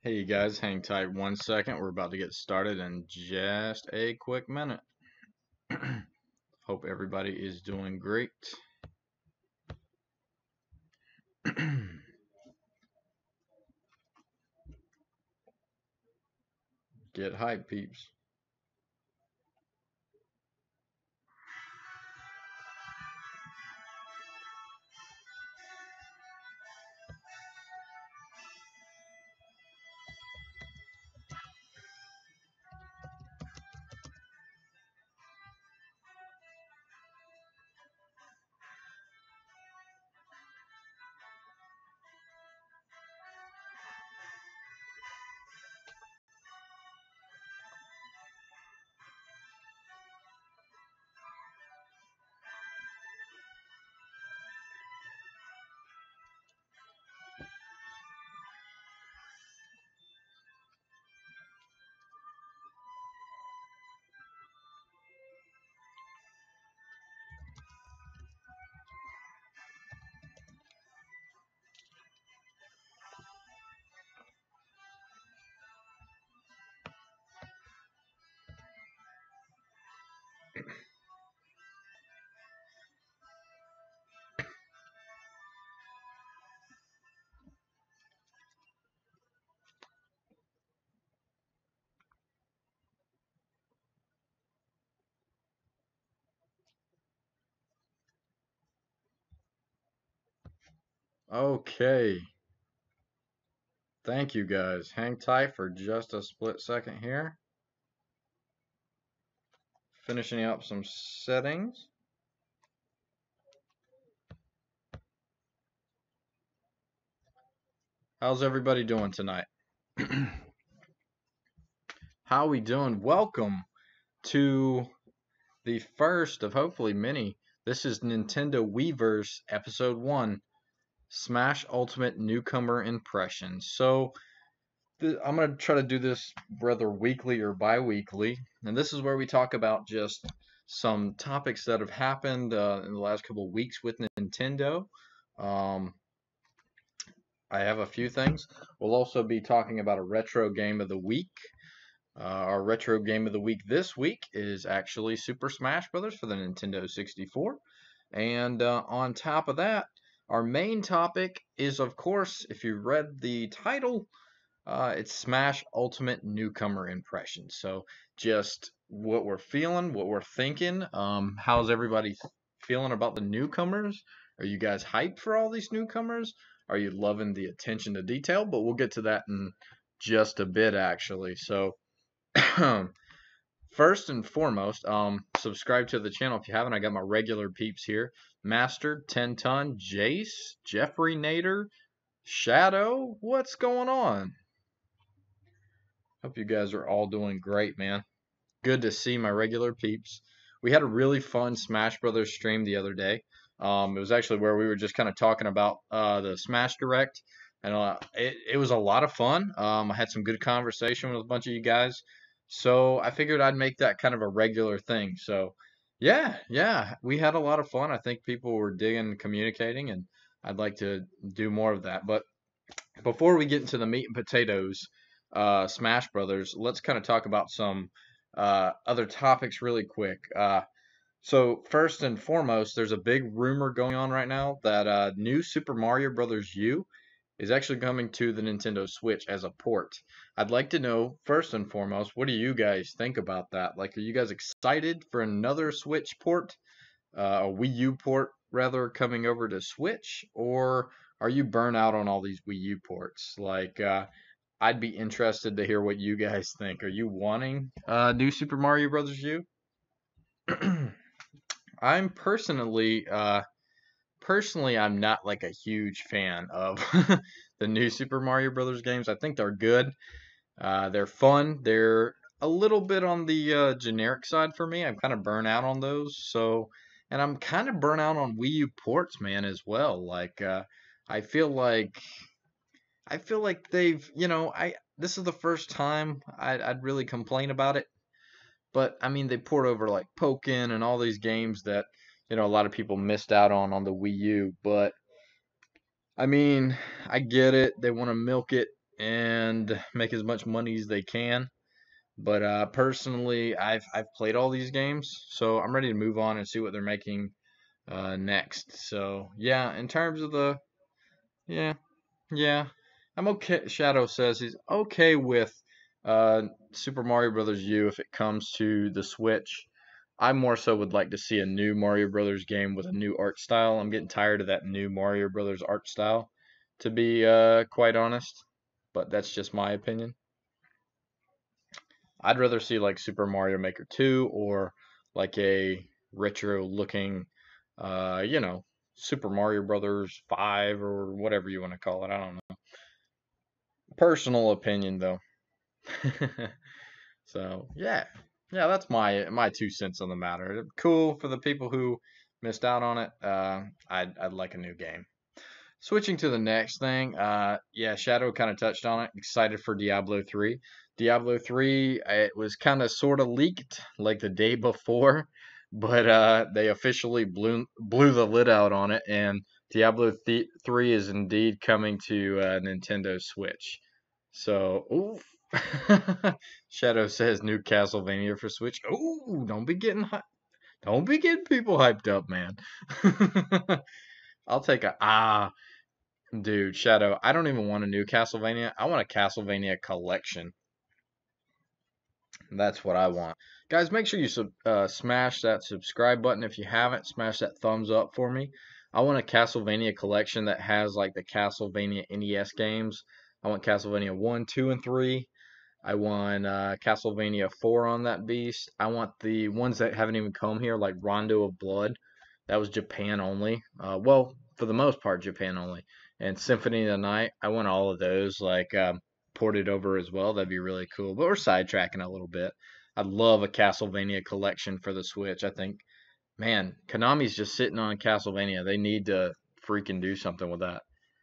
Hey you guys, hang tight 1 second. We're about to get started in just a quick minute. Hope everybody is doing great. Get hype, peeps. Okay. Thank you guys. Hang tight for just a split second here. Finishing up some settings. How's everybody doing tonight? How we doing? Welcome to the first of hopefully many. This is Nintendo Wiiverse Episode 1, Smash Ultimate Newcomer Impressions. So, I'm going to try to do this whether weekly or bi-weekly, and this is where we talk about just some topics that have happened in the last couple of weeks with Nintendo. I have a few things. We'll also be talking about a retro game of the week. Our retro game of the week this week is actually Super Smash Bros. For the Nintendo 64. And on top of that, our main topic is, of course, if you read the title, it's Smash Ultimate Newcomer Impressions. So just what we're feeling, what we're thinking. How's everybody feeling about the newcomers? Are you guys hyped for all these newcomers? Are you loving the attention to detail? But we'll get to that in just a bit, actually. So first and foremost, subscribe to the channel if you haven't. I got my regular peeps here. Master, 10 Ton, Jace, Jeffrey Nader, Shadow. What's going on? Hope you guys are all doing great, man. Good to see my regular peeps. We had a really fun Smash Brothers stream the other day. It was actually where we were just kind of talking about the Smash Direct, and it was a lot of fun. I had some good conversation with a bunch of you guys, so I figured I'd make that kind of a regular thing. So, yeah, we had a lot of fun. I think people were digging communicating, and I'd like to do more of that. But before we get into the meat and potatoes, Smash Brothers, let's kind of talk about some other topics really quick. So first and foremost, there's a big rumor going on right now that new Super Mario Brothers U is actually coming to the Nintendo Switch as a port. I'd like to know, first and foremost, what do you guys think about that? Like, are you guys excited for another Switch port, a Wii U port rather, coming over to Switch, or are you burnt out on all these Wii U ports? Like, I'd be interested to hear what you guys think. Are you wanting new Super Mario Brothers U? I'm personally, I'm not like a huge fan of the new Super Mario Brothers games. I think they're good. They're fun. They're a little bit on the generic side for me. I'm kind of burnt out on those. So, and I'm kind of burnt out on Wii U ports, man, as well. Like, I feel like they've, this is the first time I'd really complain about it. But I mean, they poured over like Pokken and all these games that a lot of people missed out on the Wii U. But I mean, I get it. They want to milk it and make as much money as they can. But personally, I've played all these games, so I'm ready to move on and see what they're making next. So yeah, in terms of the yeah, yeah, I'm okay. Shadow says he's okay with Super Mario Brothers U if it comes to the Switch. I more so would like to see a new Mario Brothers game with a new art style. I'm getting tired of that new Mario Brothers art style, to be quite honest. But that's just my opinion. I'd rather see like Super Mario Maker 2 or like a retro looking, you know, Super Mario Brothers 5 or whatever you want to call it. I don't know. Personal opinion though. So yeah, yeah, that's my 2 cents on the matter. Cool for the people who missed out on it. I'd like a new game. Switching to the next thing, yeah, Shadow kind of touched on it. Excited for Diablo 3. Diablo 3, it was kind of sort of leaked like the day before, but they officially blew the lid out on it, and Diablo 3 is indeed coming to Nintendo Switch. So, oof. Shadow says new Castlevania for Switch. Ooh, don't be getting people hyped up, man. I'll take a dude, Shadow. I don't even want a new Castlevania. I want a Castlevania collection. That's what I want. Guys, make sure you smash that subscribe button if you haven't. Smash that thumbs up for me. I want a Castlevania collection that has like the Castlevania NES games. I want Castlevania 1, 2, and 3. I want Castlevania 4 on that beast. I want the ones that haven't even come here, like Rondo of Blood. That was Japan only. Well, for the most part, Japan only. And Symphony of the Night. I want all of those like ported over as well. That'd be really cool. But we're sidetracking a little bit. I'd love a Castlevania collection for the Switch. I think, man, Konami's just sitting on Castlevania. They need to freaking do something with that.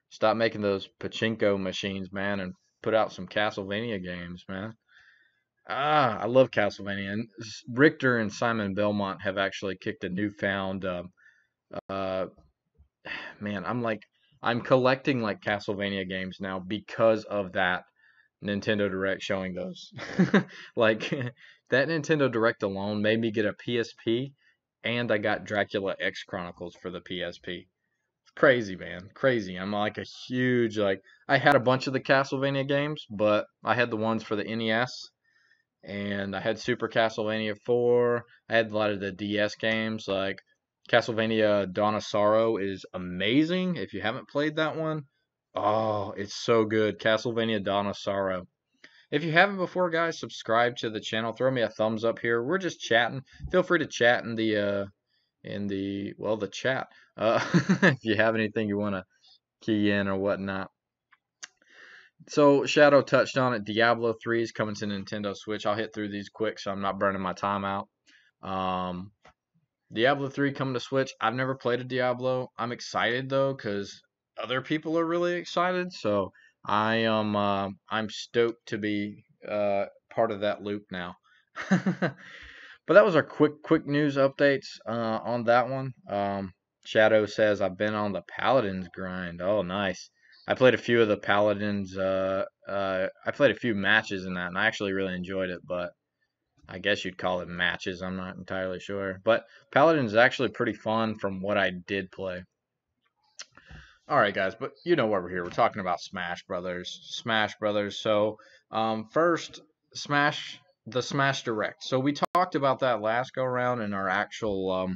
Stop making those pachinko machines, man, and put out some Castlevania games, man. I love Castlevania. And Richter and Simon Belmont have actually kicked a newfound. Uh, Man, I'm collecting like Castlevania games now because of that Nintendo Direct showing those. Like that Nintendo Direct alone made me get a PSP, and I got Dracula X Chronicles for the PSP. Crazy, man. Crazy. I'm like a huge like I had a bunch of the Castlevania games, but I had the ones for the NES and I had Super Castlevania 4. I had a lot of the DS games like Castlevania Dawn of Sorrow is amazing if you haven't played that one. Oh, it's so good. Castlevania Dawn of Sorrow. If you haven't before, guys, subscribe to the channel. Throw me a thumbs up here. We're just chatting. Feel free to chat in the chat. If you have anything you want to key in or whatnot. So Shadow touched on it. Diablo 3 is coming to Nintendo Switch. I'll hit through these quick so I'm not burning my time out. Um, Diablo 3 coming to Switch. I've never played a Diablo. I'm excited though because other people are really excited. So I'm stoked to be part of that loop now. But that was our quick news updates on that one. Shadow says I've been on the Paladins grind. Oh, nice. I played a few of the Paladins. I played a few matches in that, and I actually really enjoyed it. But I guess you'd call it matches. I'm not entirely sure. But Paladins is actually pretty fun from what I did play. All right, guys, but you know why we're here. We're talking about Smash Brothers. Smash Brothers. So, first, the Smash Direct. So we talked about that last go around in our actual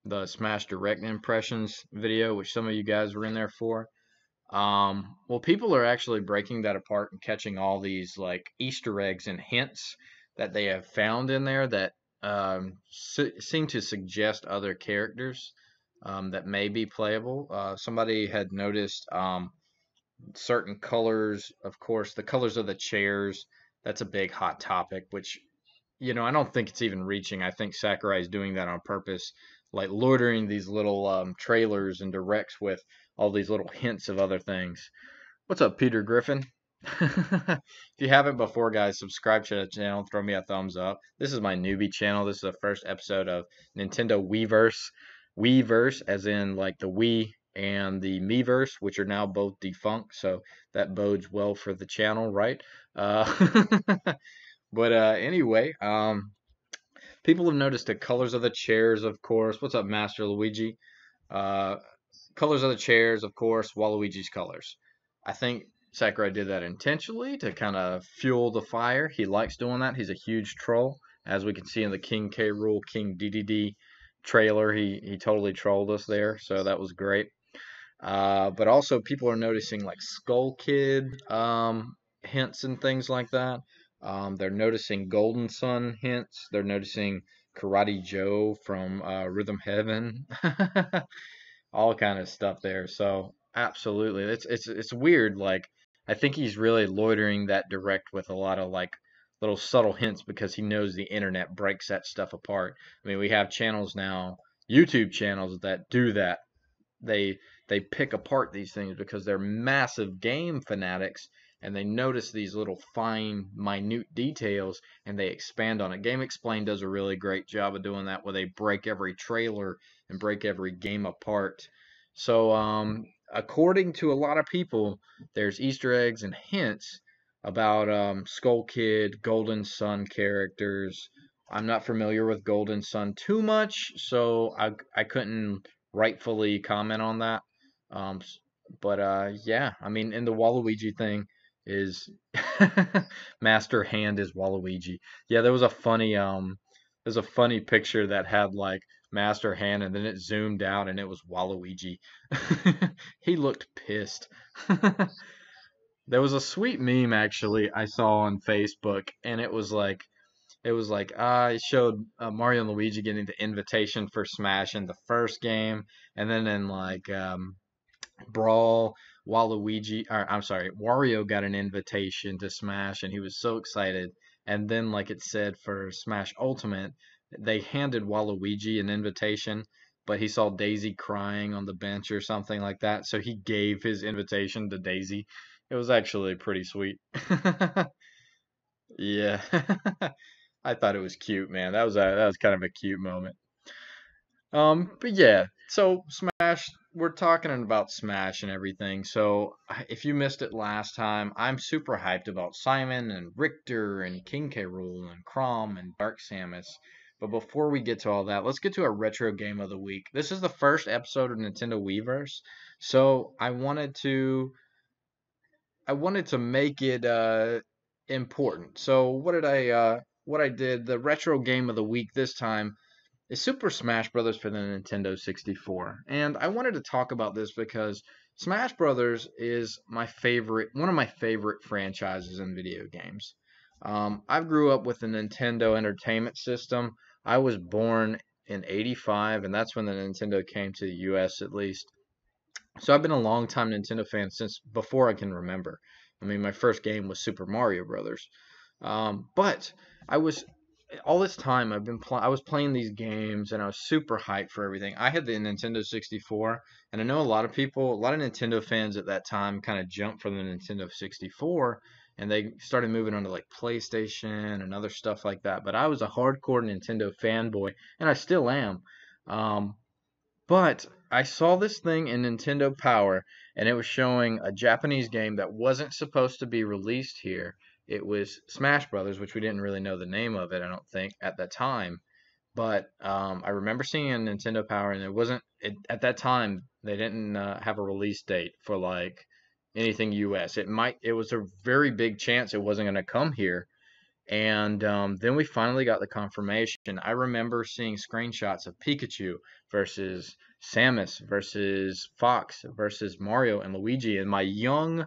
the Smash Direct impressions video, which some of you guys were in there for. Well, people are actually breaking that apart and catching all these like Easter eggs and hints that they have found in there that seem to suggest other characters that may be playable. Somebody had noticed certain colors, of course, the colors of the chairs. That's a big hot topic, which I don't think it's even reaching. I think Sakurai is doing that on purpose, like loitering these little trailers and directs with all these little hints of other things. What's up, Peter Griffin? If you haven't before, guys, subscribe to the channel. Throw me a thumbs up. This is my newbie channel. This is the first episode of Nintendo Wiiverse. Wiiverse, as in like the Wii and the Miiverse, which are now both defunct, so that bodes well for the channel, right? Uh, but anyway, people have noticed the colors of the chairs, of course. What's up, Master Luigi? Uh, Colors of the chairs, of course, Waluigi's colors. I think Sakurai did that intentionally to kind of fuel the fire. He likes doing that. He's a huge troll, as we can see in the King K. Rool, King DDD trailer. He totally trolled us there, so that was great. But also, people are noticing like Skull Kid hints and things like that. They're noticing Golden Sun hints. They're noticing Karate Joe from Rhythm Heaven. All kind of stuff there. So absolutely, it's weird. Like I think he's really loitering that direct with a lot of like little subtle hints because he knows the internet breaks that stuff apart. I mean, we have channels now, YouTube channels that do that. They pick apart these things because they're massive game fanatics and they notice these little fine minute details and they expand on it. Game Explain does a really great job of doing that where they break every trailer and break every game apart. So according to a lot of people, there's Easter eggs and hints about Skull Kid, Golden Sun characters. I'm not familiar with Golden Sun too much, so I couldn't rightfully comment on that. Um, but yeah, I mean, and the Waluigi thing is Master Hand is Waluigi. Yeah, there's a funny picture that had like Master Hand and then it zoomed out and it was Waluigi. He looked pissed. There was a sweet meme actually I saw on Facebook and it was like it showed Mario and Luigi getting the invitation for Smash in the first game, and then in like Brawl, Waluigi, or I'm sorry, Wario got an invitation to Smash, and he was so excited. And then, like it said for Smash Ultimate, they handed Waluigi an invitation, but he saw Daisy crying on the bench or something like that, so he gave his invitation to Daisy. It was actually pretty sweet. Yeah. I thought it was cute, man. That was kind of a cute moment. But yeah, so Smash, we're talking about Smash and everything. So if you missed it last time, I'm super hyped about Simon and Richter and King K. Rool and Chrom and Dark Samus. But before we get to all that, let's get to our retro game of the week. This is the first episode of Nintendo Wiiverse, so I wanted to make it important. So what I did, the retro game of the week this time is Super Smash Bros. For the Nintendo 64. And I wanted to talk about this because Smash Bros. Is one of my favorite franchises in video games. I grew up with the Nintendo Entertainment System. I was born in '85, and that's when the Nintendo came to the US at least. So I've been a long time Nintendo fan since before I can remember. I mean, my first game was Super Mario Brothers. But I was all this time I was playing these games and I was super hyped for everything. I had the Nintendo 64, and I know a lot of Nintendo fans at that time kind of jumped from the Nintendo 64 and they started moving on to like PlayStation and other stuff like that. But I was a hardcore Nintendo fanboy, and I still am. Um, but I saw this thing in Nintendo Power, and it was showing a Japanese game that wasn't supposed to be released here. It was Smash Brothers, which we didn't really know the name of it, I don't think, at the time. But I remember seeing it in Nintendo Power, and at that time they didn't have a release date for like anything US. It was a very big chance it wasn't going to come here, and then we finally got the confirmation. I remember seeing screenshots of Pikachu versus Samus versus Fox versus Mario and Luigi, and my young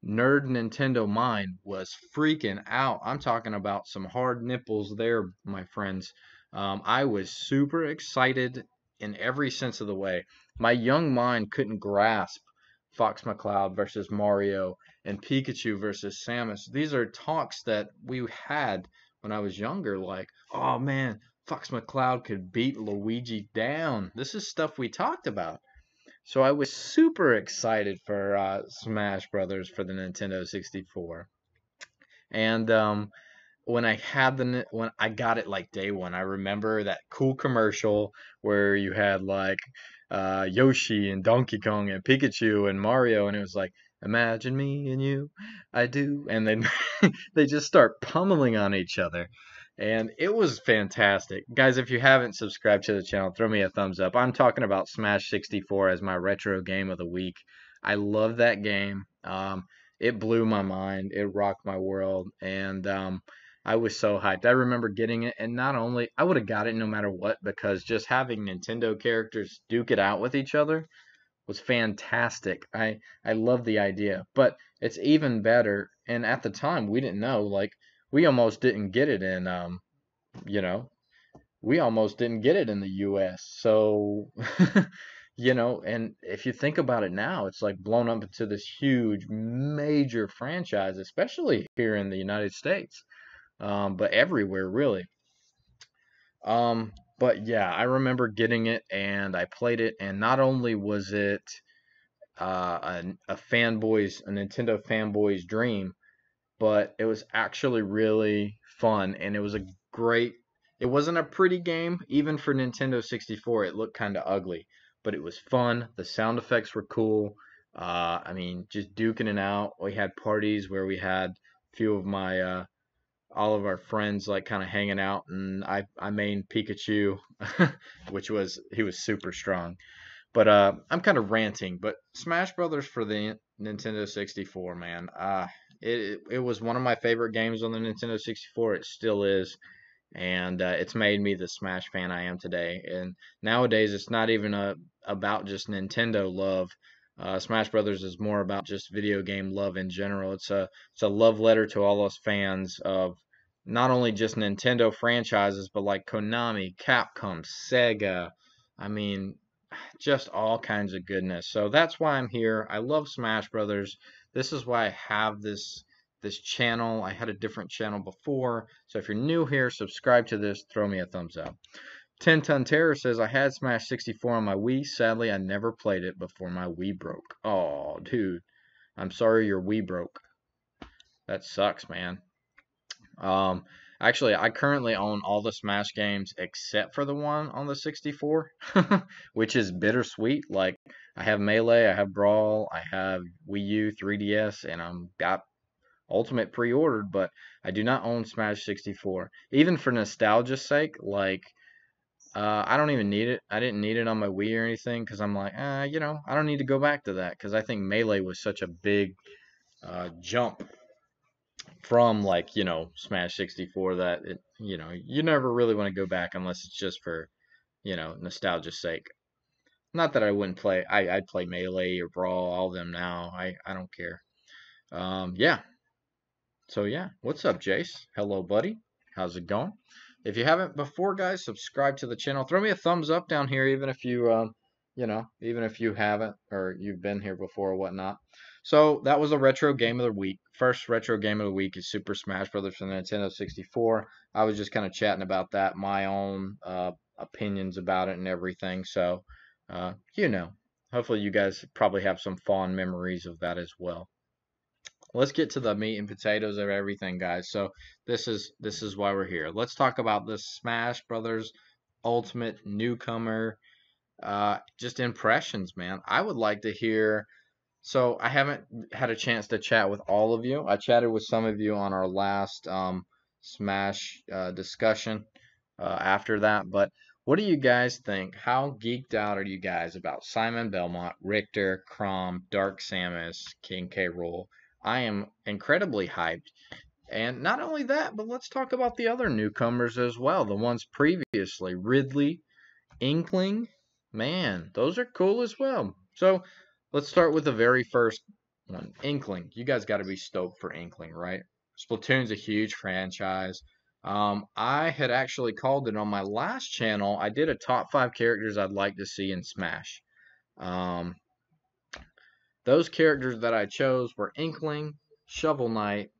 nerd Nintendo mind was freaking out. I'm talking about some hard nipples there, my friends. I was super excited in every sense of the way. My young mind couldn't grasp Fox McCloud versus Mario and Pikachu versus Samus. These are talks that we had when I was younger, like, oh man, Fox McCloud could beat Luigi down. This is stuff we talked about. So I was super excited for Smash Brothers for the Nintendo 64. And when I had when I got it like day one, I remember that cool commercial where you had like Yoshi and Donkey Kong and Pikachu and Mario, and it was like, imagine me and you, I do, and then they just start pummeling on each other. And it was fantastic. Guys, if you haven't subscribed to the channel, throw me a thumbs up. I'm talking about Smash 64 as my retro game of the week. I love that game. It blew my mind. It rocked my world. And I was so hyped. I remember getting it, and not only I would have got it no matter what because just having Nintendo characters duke it out with each other was fantastic. I love the idea, but it's even better. And at the time, we didn't know. Like we almost didn't get it in you know, we almost didn't get it in the U.S. So, and if you think about it now, it's like blown up into this huge, major franchise, especially here in the United States, but everywhere really. But yeah, I remember getting it and I played it, and not only was it a Nintendo fanboy's dream, but it was actually really fun and it was a great it wasn't a pretty game even for Nintendo 64. It looked kind of ugly, but it was fun. The sound effects were cool. I mean, just duking it out. We had parties where we had a few of my all of our friends like kind of hanging out, and I mained Pikachu, which was he was super strong. But I'm kind of ranting, but Smash Brothers for the Nintendo 64, man. It was one of my favorite games on the Nintendo 64. It still is, and it's made me the Smash fan I am today. And nowadays, it's not even about just Nintendo love. Smash Brothers is more about just video game love in general. It's a love letter to all us fans of not only just Nintendo franchises, but like Konami, Capcom, Sega. I mean, just all kinds of goodness. So that's why I'm here. I love Smash Brothers. This is why I have this channel. I had a different channel before. So if you're new here, subscribe to this, throw me a thumbs up. 10 Ton Terror says I had Smash 64 on my Wii. Sadly, I never played it before my Wii broke. Oh, dude. I'm sorry your Wii broke. That sucks, man. Um, Actually, I currently own all the Smash games except for the one on the 64, which is bittersweet. Like, I have Melee, I have Brawl, I have Wii U, 3DS, and I'm got Ultimate pre-ordered, but I do not own Smash 64. Even for nostalgia's sake, like, I don't even need it. I didn't need it on my Wii or anything because I'm like, I don't need to go back to that because I think Melee was such a big jump from like Smash 64 that you never really want to go back unless it's just for nostalgia's sake. Not that I wouldn't play. I'd play Melee or Brawl, all of them now. I don't care. Yeah. So yeah, what's up, Jace? Hello, buddy. How's it going? If you haven't before, guys, subscribe to the channel. Throw me a thumbs up down here, even if you even if you haven't or you've been here before or whatnot. So that was a retro game of the week. First retro game of the week is Super Smash Brothers for the Nintendo 64. I was just kind of chatting about that, my own opinions about it and everything. So, hopefully you guys probably have some fond memories of that as well. Let's get to the meat and potatoes of everything, guys. So this is why we're here. Let's talk about the Smash Brothers Ultimate Newcomer just impressions, man. I would like to hear. So I haven't had a chance to chat with all of you. I chatted with some of you on our last Smash discussion after that. But what do you guys think? How geeked out are you guys about Simon Belmont, Richter, Chrom, Dark Samus, King K. Rool? I am incredibly hyped. And not only that, but let's talk about the other newcomers as well. The ones previously, Ridley, Inkling, man, those are cool as well. So let's start with the very first one, Inkling. You guys got to be stoked for Inkling, right? Splatoon's a huge franchise. I had actually called it on my last channel. I did a top 5 characters I'd like to see in Smash. Um, those characters that I chose were Inkling, Shovel Knight,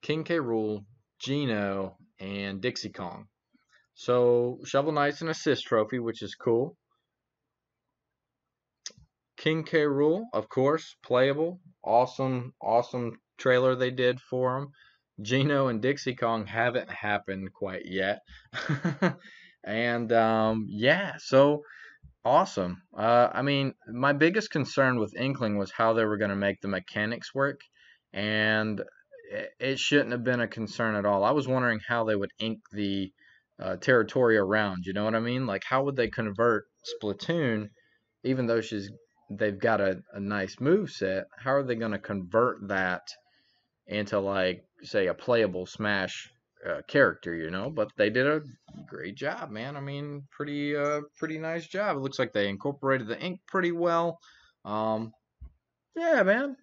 King K. Rool, Geno, and Dixie Kong. So Shovel Knight's an assist trophy, which is cool. King K. Rool, of course, playable. Awesome, awesome trailer they did for him. Gino and Dixie Kong haven't happened quite yet. And yeah, so awesome. I mean, my biggest concern with Inkling was how they were going to make the mechanics work, and it shouldn't have been a concern at all. I was wondering how they would ink the territory around. You know what I mean? Like, how would they convert Splatoon, even though they've got a nice move set? How are they going to convert that into, like, say, a playable Smash character, you know? But they did a great job, man. I mean, pretty nice job. It looks like they incorporated the ink pretty well. Um, yeah, man.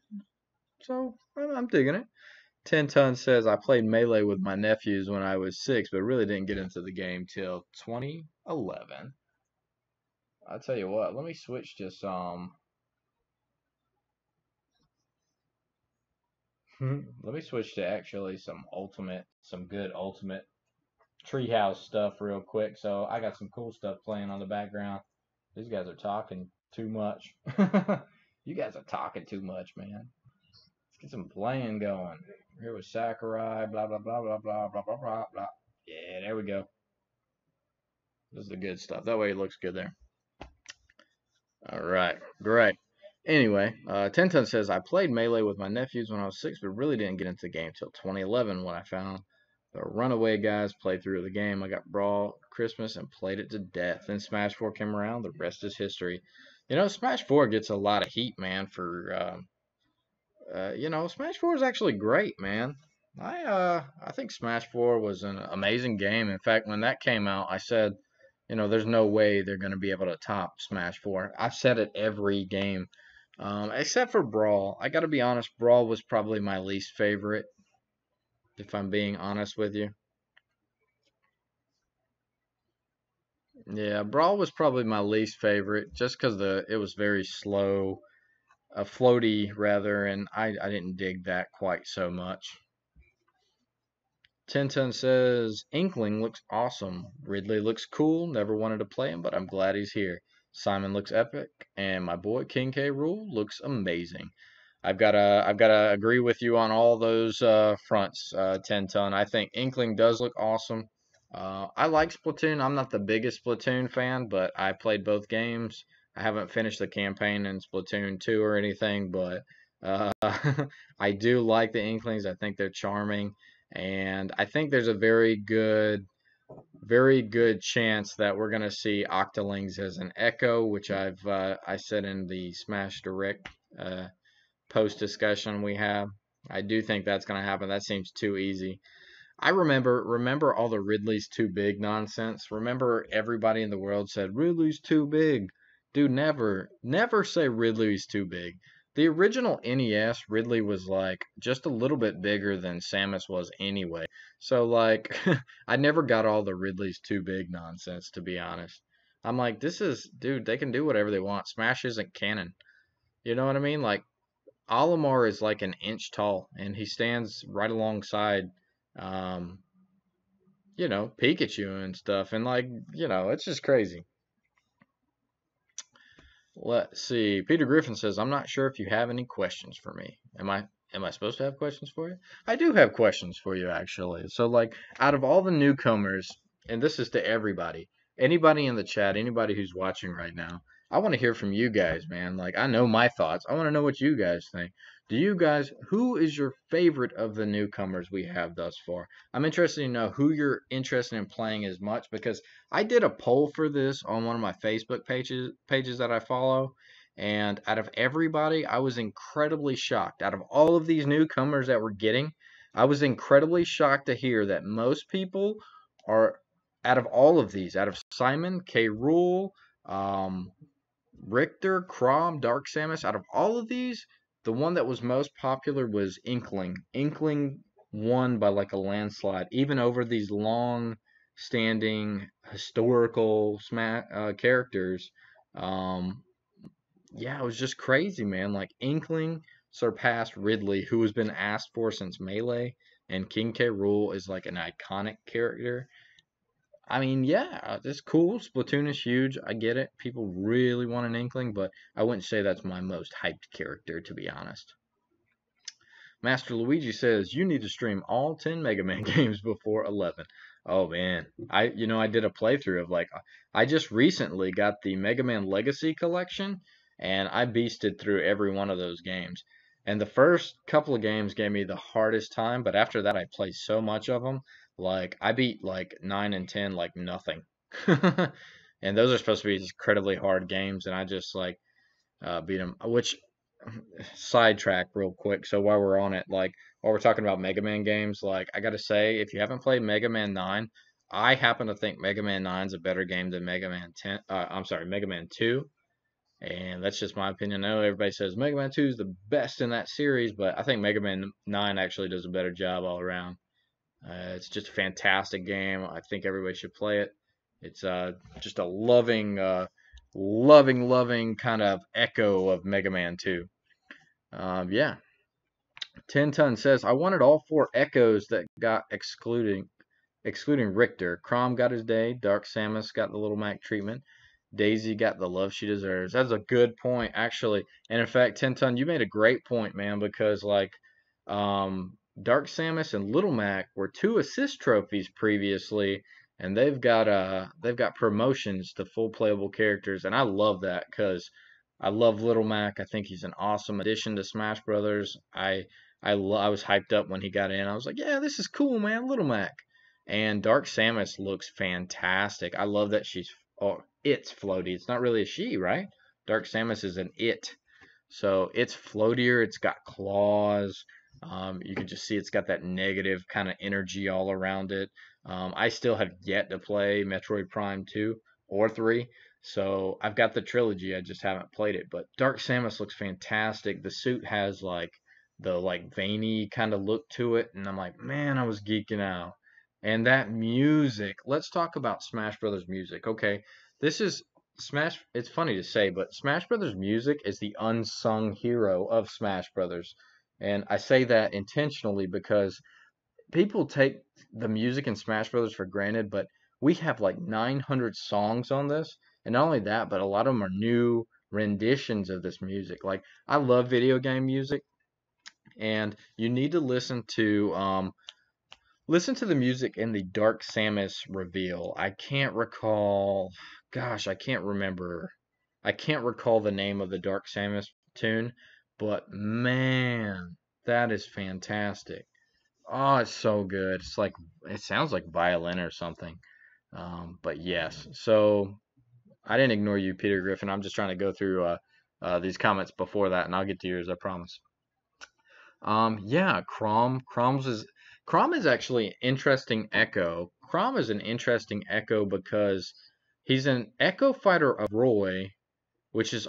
So I'm digging it. 10 Ton says I played Melee with my nephews when I was 6, but really didn't get into the game till 2011. I'll tell you what. Let me switch to some. Let me switch to actually some good ultimate treehouse stuff real quick. So I got some cool stuff playing on the background. These guys are talking too much. You guys are talking too much, man. Let's get some playing going. Here with Sakurai, blah blah blah blah blah blah blah blah blah. Yeah, there we go. This is the good stuff. That way it looks good there. All right, great. Anyway, Tenton says I played Melee with my nephews when I was 6, but really didn't get into the game till 2011 when I found the Runaway guys played through the game. I got Brawl Christmas and played it to death. Then Smash 4 came around. The rest is history. You know, Smash 4 gets a lot of heat, man. Smash 4 is actually great, man. I think Smash 4 was an amazing game. In fact, when that came out, I said, there's no way they're going to be able to top Smash 4. I've said it every game, except for Brawl. I got to be honest, Brawl was probably my least favorite, if I'm being honest with you. Yeah, Brawl was probably my least favorite, just because it was very slow, floaty rather, and I didn't dig that quite so much. Tintin says, Inkling looks awesome. Ridley looks cool. Never wanted to play him, but I'm glad he's here. Simon looks epic, and my boy King K. Rool looks amazing. I've gotta agree with you on all those fronts, 10 ton. I think Inkling does look awesome. I like Splatoon. I'm not the biggest Splatoon fan, but I played both games. I haven't finished the campaign in Splatoon 2 or anything, but uh, I do like the Inklings. I think they're charming, and I think there's a very good chance that we're gonna see Octolings as an Echo, which I said in the Smash Direct post discussion we have. I do think that's gonna happen. That seems too easy. I remember all the Ridley's too big nonsense. Remember everybody in the world said Ridley's too big. Dude, never say Ridley's too big. The original NES Ridley was like just a little bit bigger than Samus was anyway. So like I never got all the Ridley's too big nonsense, to be honest. I'm like, dude, they can do whatever they want. Smash isn't canon. You know what I mean? Like Olimar is like an inch tall and he stands right alongside um Pikachu and stuff, and like, it's just crazy. Let's see. Peter Griffin says, "I'm not sure if you have any questions for me. Am I supposed to have questions for you? I do have questions for you actually. So like, out of all the newcomers, and this is to everybody, anybody in the chat, anybody who's watching right now, I want to hear from you guys, man. Like, I know my thoughts. I want to know what you guys think. Who is your favorite of the newcomers we have thus far? I'm interested to know who you're interested in playing as much because I did a poll for this on one of my Facebook pages that I follow, and out of everybody, I was incredibly shocked. Out of all of these newcomers that we're getting, I was incredibly shocked to hear that most people are, out of all of these, out of Simon, K. Rool, um, Richter, Chrom, Dark Samus, out of all of these, the one that was most popular was Inkling. Inkling won by like a landslide, even over these long standing historical characters. Um, yeah, it was just crazy, man. Like Inkling surpassed Ridley, who has been asked for since Melee, and King K. Rool is like an iconic character. I mean, yeah, it's cool. Splatoon is huge. I get it. People really want an Inkling, but I wouldn't say that's my most hyped character, to be honest. Master Luigi says you need to stream all 10 Mega Man games before 11. Oh man, I did a playthrough of like I just recently got the Mega Man Legacy collection and I beasted through every one of those games. And the first couple of games gave me the hardest time, but after that I played so much of them, like I beat like 9 and 10 like nothing. And those are supposed to be incredibly hard games and I just like beat them. Which sidetrack real quick. So while we're on it, like while we're talking about Mega Man games, like I gotta say, if you haven't played Mega Man 9, I happen to think Mega Man 9 is a better game than Mega Man 10. I'm sorry, Mega Man 2. And that's just my opinion. I know everybody says Mega Man 2 is the best in that series, but I think Mega Man 9 actually does a better job all around. It's just a fantastic game. I think everybody should play it. It's just a loving kind of echo of Mega Man 2. Yeah. 10 Ton says, I wanted all 4 echoes that got excluding Richter. Chrom got his day. Dark Samus got the Little Mac treatment. Daisy got the love she deserves. That's a good point, actually. And in fact, 10 Ton, you made a great point, man, because like Dark Samus and Little Mac were 2 assist trophies previously, and they've got promotions to full playable characters, and I love that because I love Little Mac. I think he's an awesome addition to Smash Brothers. I was hyped up when he got in. I was like, yeah, this is cool, man, Little Mac. And Dark Samus looks fantastic. I love that it's floaty. It's not really a she, right? Dark Samus is an it. So it's floatier. It's got claws. You can just see it's got that negative kind of energy all around it. I still have yet to play Metroid Prime 2 or 3. So I've got the trilogy. I just haven't played it. But Dark Samus looks fantastic. The suit has like the like veiny kind of look to it, and I'm like, man, I was geeking out. And that music. Let's talk about Smash Brothers music. Okay, this is Smash. It's funny to say, but Smash Brothers music is the unsung hero of Smash Brothers, and I say that intentionally because people take the music in Smash Brothers for granted, but we have like 900 songs on this, and not only that, but a lot of them are new renditions of this music. Like I love video game music, and you need to listen to the music in the Dark Samus reveal. I can't recall, gosh, I can't recall the name of the Dark Samus tune, but man, that is fantastic. Oh, it's so good. It sounds like violin or something. But yes, so I didn't ignore you, Peter Griffin. I'm just trying to go through these comments before that, and I'll get to yours, I promise. Yeah, Chrom is actually an interesting echo. Chrom is an interesting echo because he's an echo fighter of Roy, which was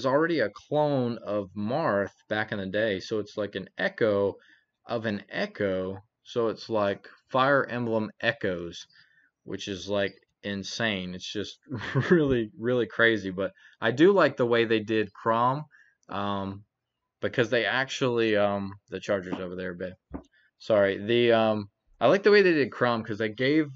already a clone of Marth back in the day. So it's like an echo of an echo. So it's like Fire Emblem Echoes, which is like insane. It's just really crazy. But I do like the way they did Chrom. Because they actually the Chargers over there, babe. Sorry. I like the way they did Chrom because they gave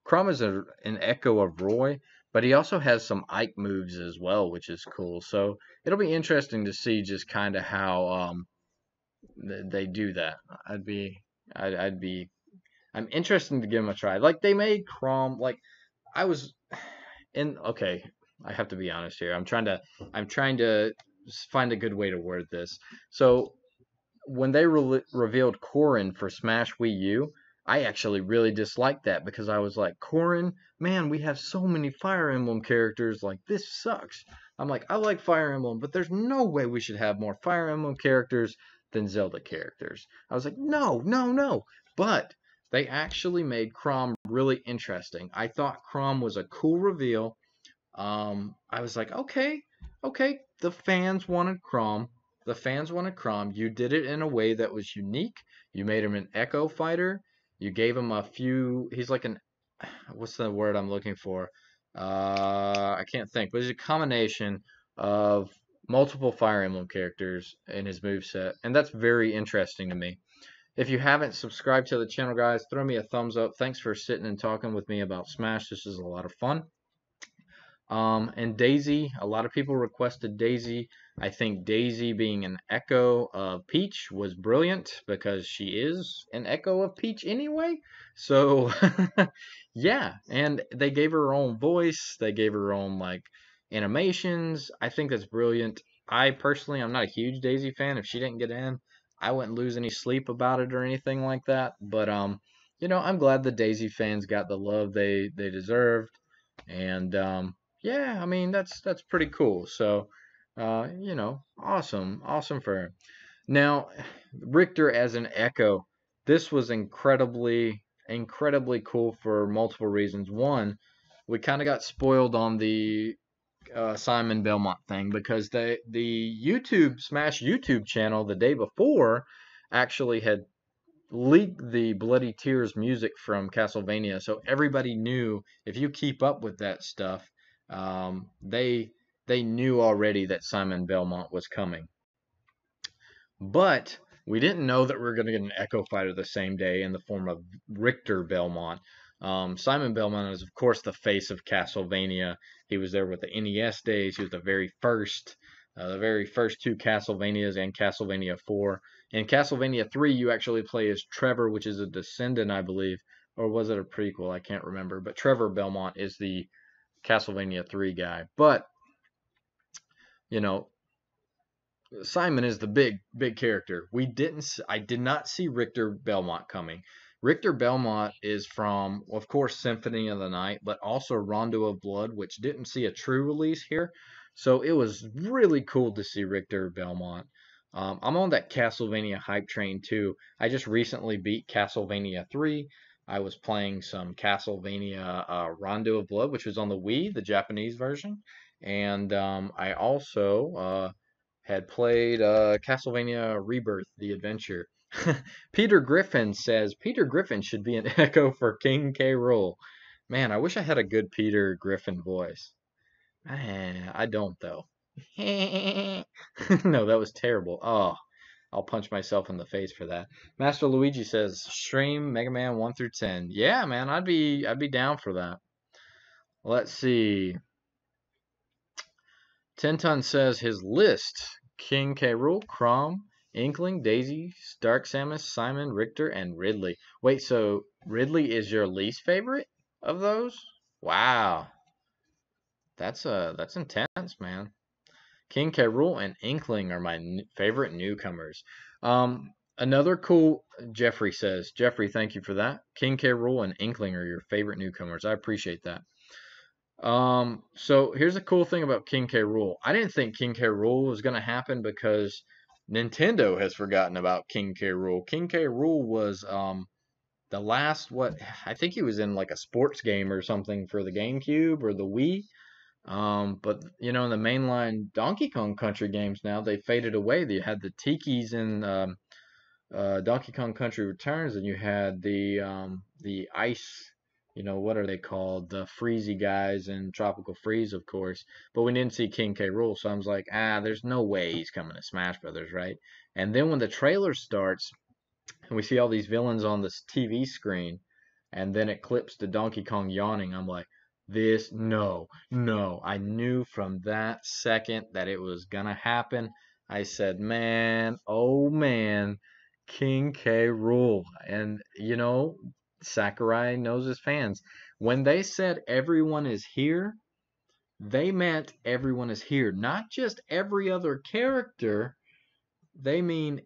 Chrom is an echo of Roy, but he also has some Ike moves as well, which is cool. So it'll be interesting to see just kind of how they do that. I'd be I'm interested to give him a try. Like they made Chrom like I was in okay, I have to be honest here. I'm trying to find a good way to word this. So when they revealed Corrin for Smash Wii U, I actually really disliked that because I was like, Corrin, man, we have so many Fire Emblem characters. Like, this sucks. I'm like, I like Fire Emblem, but there's no way we should have more Fire Emblem characters than Zelda characters. I was like, no. But they actually made Chrom really interesting. I thought Chrom was a cool reveal. I was like, okay, the fans wanted Chrom. The fans wanted Chrom. You did it in a way that was unique. You made him an echo fighter. You gave him a few. He's like what's the word I'm looking for? I can't think, but he's a combination of multiple Fire Emblem characters in his moveset, and that's very interesting to me. If you haven't subscribed to the channel, guys, throw me a thumbs up. Thanks for sitting and talking with me about Smash. This is a lot of fun. And Daisy, a lot of people requested Daisy. I think Daisy being an echo of Peach was brilliant because she is an echo of Peach anyway. So, yeah, and they gave her own voice, they gave her own like animations. I think that's brilliant. I personally, I'm not a huge Daisy fan. If she didn't get in, I wouldn't lose any sleep about it or anything like that. But I'm glad the Daisy fans got the love they deserved. And yeah, I mean that's pretty cool. So, awesome for her. Now, Richter as an Echo, this was incredibly cool for multiple reasons. One, we kind of got spoiled on the Simon Belmont thing because the Smash YouTube channel the day before actually had leak the Bloody Tears music from Castlevania, so everybody knew. If you keep up with that stuff, they knew already that Simon Belmont was coming. But we didn't know that we were going to get an Echo Fighter the same day in the form of Richter Belmont. Simon Belmont is, of course, the face of Castlevania. He was there with the NES days. He was the very first two Castlevanias and Castlevania 4. In Castlevania 3, you actually play as Trevor, which is a descendant, I believe, or was it a prequel? I can't remember. But Trevor Belmont is the Castlevania 3 guy. But you know, Simon is the big character. I did not see Richter Belmont coming. Richter Belmont is from, of course, Symphony of the Night, but also Rondo of Blood, which didn't see a true release here. So it was really cool to see Richter Belmont. I'm on that Castlevania hype train too. I just recently beat Castlevania 3. I was playing some Castlevania Rondo of Blood, which was on the Wii, the Japanese version. And I also had played Castlevania Rebirth, The Adventure. Peter Griffin says Peter Griffin should be an echo for King K. Rool. Man, I wish I had a good Peter Griffin voice. I don't though. No, that was terrible. Oh, I'll punch myself in the face for that. Master Luigi says stream Mega Man 1 through 10. Yeah, man, I'd be down for that. Let's see. Tenton says his list: King K. Rool, Chrom, Inkling, Daisy, Stark Samus, Simon, Richter, and Ridley. Wait, so Ridley is your least favorite of those? Wow. That's intense, man. King K. Rool and Inkling are my favorite newcomers. Another cool Jeffrey says, Jeffrey, thank you for that. King K. Rool and Inkling are your favorite newcomers. I appreciate that. So here's a cool thing about King K. Rool. I didn't think King K. Rool was gonna happen because Nintendo has forgotten about King K. Rool. King K. Rool was the last what I think he was in like a sports game or something for the GameCube or the Wii. But in the mainline Donkey Kong Country games now they faded away. You had the Tikis in Donkey Kong Country Returns, and you had the ice. What are they called? The Freezy guys in Tropical Freeze, of course. But we didn't see King K. Rool, so I was like, there's no way he's coming to Smash Brothers, right? And then when the trailer starts, and we see all these villains on this TV screen, and then it clips to Donkey Kong yawning, I'm like, no. I knew from that second that it was gonna happen. I said, man, oh man, King K. Rool. And, Sakurai knows his fans. When they said everyone is here, they meant everyone is here, not just every other character. They mean,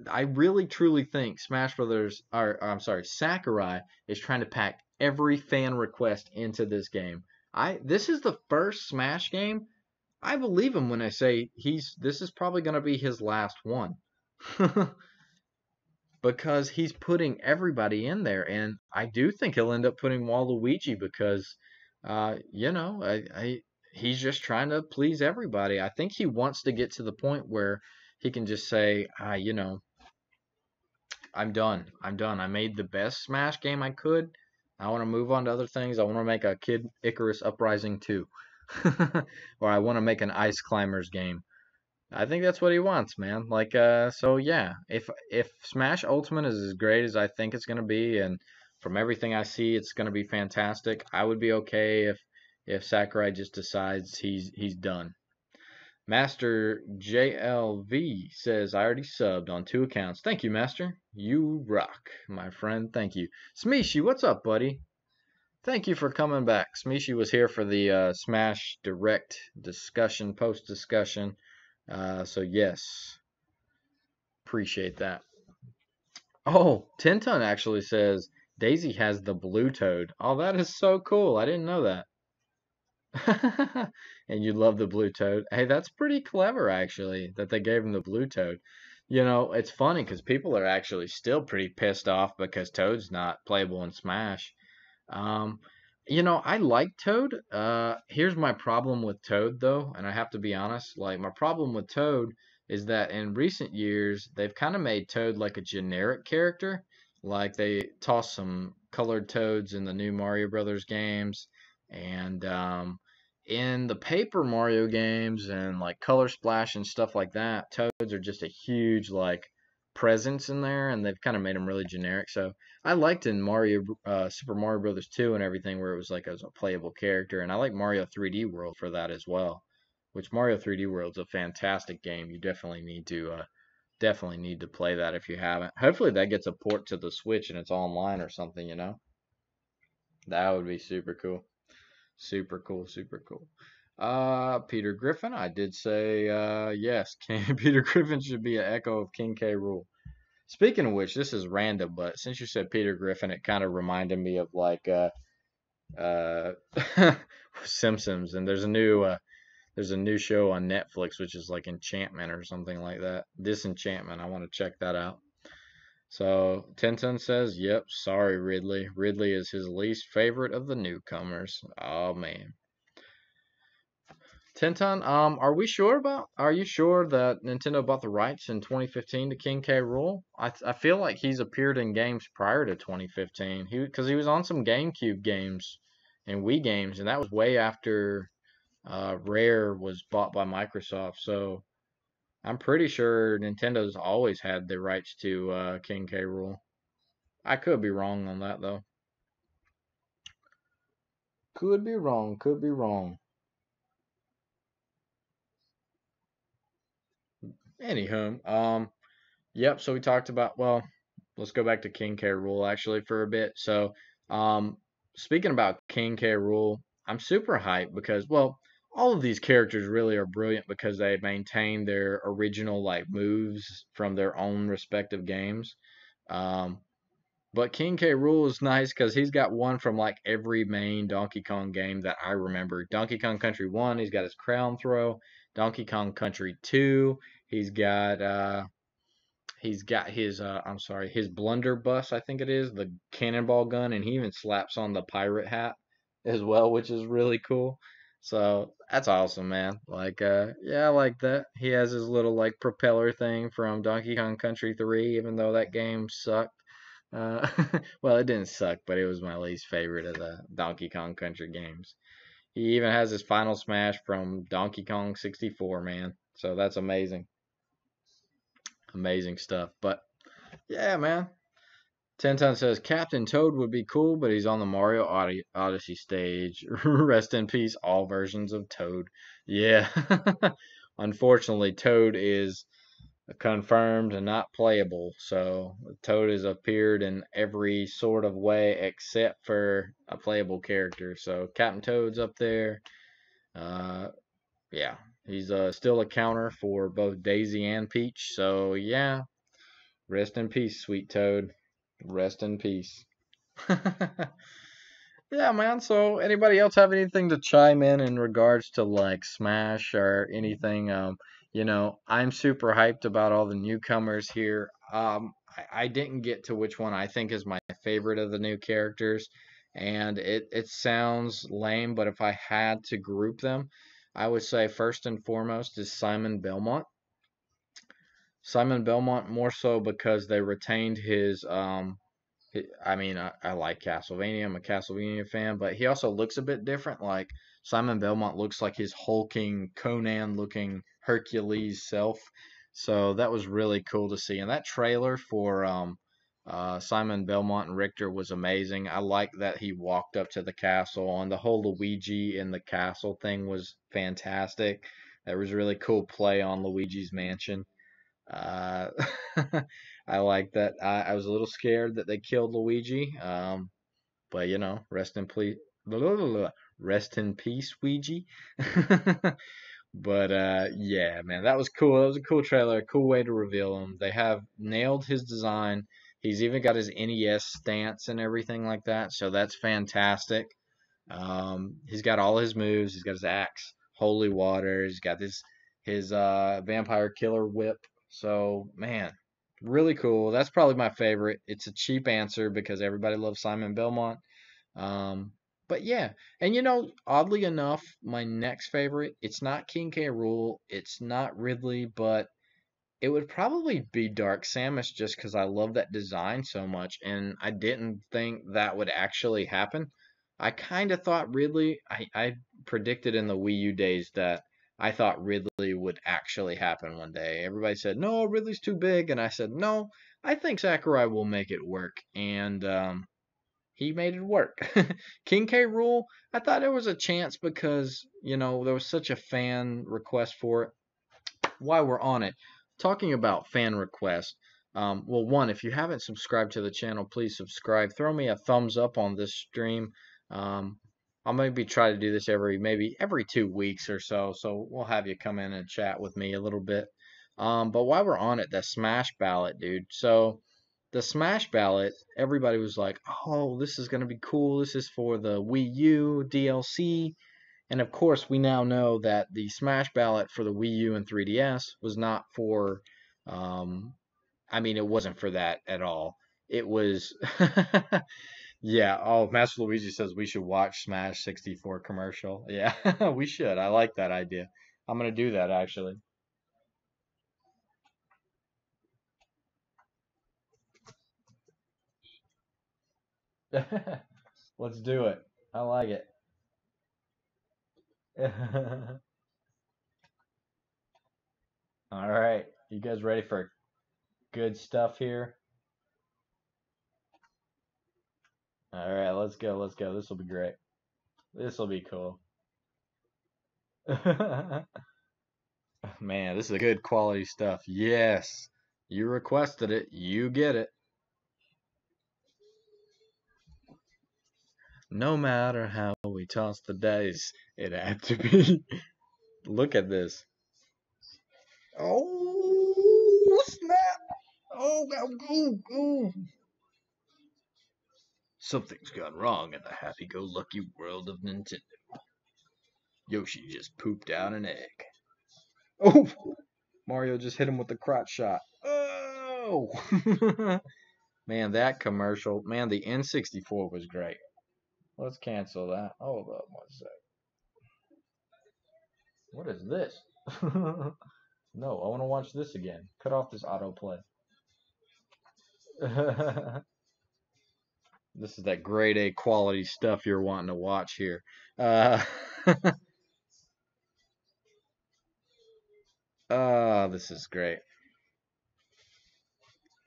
I really truly think Smash Brothers, or I'm sorry, Sakurai is trying to pack every fan request into this game. This is the first Smash game. I believe him when I say this is probably going to be his last one. Because he's putting everybody in there, and I do think he'll end up putting Waluigi because, he's just trying to please everybody. I think he wants to get to the point where he can just say, I'm done. I made the best Smash game I could. I want to move on to other things. I want to make a Kid Icarus Uprising 2. Or I want to make an Ice Climbers game. I think that's what he wants, man. Like, so yeah. If Smash Ultimate is as great as I think it's gonna be, and from everything I see, it's gonna be fantastic. I would be okay if if Sakurai just decides he's done. Master JLV says, I already subbed on 2 accounts. Thank you, Master. You rock, my friend. Thank you. Smeeshi, what's up, buddy? Thank you for coming back. Smeeshi was here for the Smash Direct discussion, post discussion. So, yes, appreciate that. Oh, Tinton actually says Daisy has the blue toad. Oh, that is so cool. I didn't know that. And you love the blue toad. Hey, that's pretty clever, actually, that they gave him the blue toad. You know, it's funny because people are actually still pretty pissed off because Toad's not playable in Smash. Um, you know, I like Toad. Here's my problem with Toad, though, and I have to be honest. Like, my problem with Toad is that in recent years, they've kind of made Toad like a generic character. Like, they tossed some colored Toads in the new Mario Brothers games, and in the Paper Mario games and like Color Splash and stuff like that, Toads are just a huge like presence in there, and they've kind of made them really generic. So I liked in Mario, Super Mario Brothers 2 and everything where it was like as a playable character, and I like Mario 3D World for that as well. Which Mario 3D World's a fantastic game. You definitely need to play that if you haven't. Hopefully that gets a port to the Switch and it's online or something, you know. That would be super cool. Super cool, super cool. Peter Griffin, I did say yes. Peter Griffin should be an echo of King K. Rool. Speaking of which, this is random, but since you said Peter Griffin, it kind of reminded me of like uh Simpsons, and there's a new show on Netflix which is like Enchantment or something like that. Disenchantment. I want to check that out. So Tintin says, "Yep, sorry Ridley. Ridley is his least favorite of the newcomers." Oh man. Tintin, are you sure that Nintendo bought the rights in 2015 to King K. Rool? I feel like he's appeared in games prior to 2015. Because he was on some GameCube games and Wii games, and that was way after Rare was bought by Microsoft. So I'm pretty sure Nintendo's always had the rights to King K. Rool. I could be wrong on that though. Could be wrong. Could be wrong. Anywho, yep. So we talked about, well, let's go back to King K. Rool actually for a bit. So, um, speaking about King K. Rool, I'm super hyped because, well, all of these characters really are brilliant because they maintain their original like moves from their own respective games. Um, but King K. Rool is nice because he's got one from like every main Donkey Kong game that I remember. Donkey Kong Country 1, he's got his crown throw. Donkey Kong Country 2, he's got his I'm sorry, his blunderbuss, I think it is, the cannonball gun, and he even slaps on the pirate hat as well, which is really cool. So that's awesome, man. Like yeah, I like that. He has his little like propeller thing from Donkey Kong Country 3, even though that game sucked. Uh, well, it didn't suck, but it was my least favorite of the Donkey Kong Country games. He even has his final smash from Donkey Kong 64, man. So that's amazing. Amazing stuff. But yeah, man. Tenton says Captain Toad would be cool, but he's on the Mario Odyssey stage. Rest in peace, all versions of Toad. Yeah. Unfortunately, Toad is confirmed and not playable. So Toad has appeared in every sort of way except for a playable character. So Captain Toad's up there. Uh, yeah, he's still a counter for both Daisy and Peach. So yeah, rest in peace, sweet Toad. Rest in peace. Yeah, man. So, anybody else have anything to chime in regards to like Smash or anything? I'm super hyped about all the newcomers here. I didn't get to which one I think is my favorite of the new characters, and it sounds lame, but if I had to group them, I would say first and foremost is Simon Belmont. Simon Belmont more so because they retained his I mean, I like Castlevania. I'm a Castlevania fan, but he also looks a bit different. Like Simon Belmont looks like his hulking Conan looking Hercules self. So that was really cool to see. And that trailer Simon Belmont and Richter was amazing. I like that he walked up to the castle, and the whole Luigi in the castle thing was fantastic. That was really cool play on Luigi's Mansion. Uh, I like that. I was a little scared that they killed Luigi, but you know, rest in peace, Ouija. But yeah, man, that was cool. That was a cool trailer, a cool way to reveal him. They have nailed his design. He's even got his NES stance and everything like that, so that's fantastic. He's got all his moves. He's got his axe, holy water. He's got his vampire killer whip. So man, really cool. That's probably my favorite. It's a cheap answer because everybody loves Simon Belmont. Um, but yeah, and you know, oddly enough, my next favorite, it's not King K. Rool, it's not Ridley, but it would probably be Dark Samus just because I love that design so much, and I didn't think that would actually happen. I kind of thought Ridley, I predicted in the Wii U days that I thought Ridley would actually happen one day. Everybody said, no, Ridley's too big, and I said, no, I think Sakurai will make it work, and he made it work. King K. Rool, I thought there was a chance because, you know, there was such a fan request for it. While we're on it, talking about fan requests, well, one, if you haven't subscribed to the channel, please subscribe. Throw me a thumbs up on this stream. Um, I'll maybe try to do this maybe every 2 weeks or so. So we'll have you come in and chat with me a little bit. But while we're on it, the Smash ballot, dude. So the Smash ballot, everybody was like, "Oh, this is gonna be cool. This is for the Wii U DLC." And of course, we now know that the Smash ballot for the Wii U and 3DS was not for, um, I mean, it wasn't for that at all. It was, yeah. Oh, Master Luigi says we should watch Smash 64 commercial. Yeah, we should. I like that idea. I'm gonna do that actually. Let's do it. I like it. All right, you guys ready for good stuff here? All right, let's go. Let's go. This will be great. This will be cool. Man, this is good quality stuff. Yes. You requested it. You get it. No matter how we toss the dice, it had to be. Look at this. Oh, snap. Oh, go, go, go. Something's gone wrong in the happy-go-lucky world of Nintendo. Yoshi just pooped out an egg. Oh, Mario just hit him with the crotch shot. Oh. Man, that commercial. Man, the N64 was great. Let's cancel that. Hold up one sec. What is this? No, I want to watch this again. Cut off this autoplay. This is that grade A quality stuff you're wanting to watch here. Uh, this is great.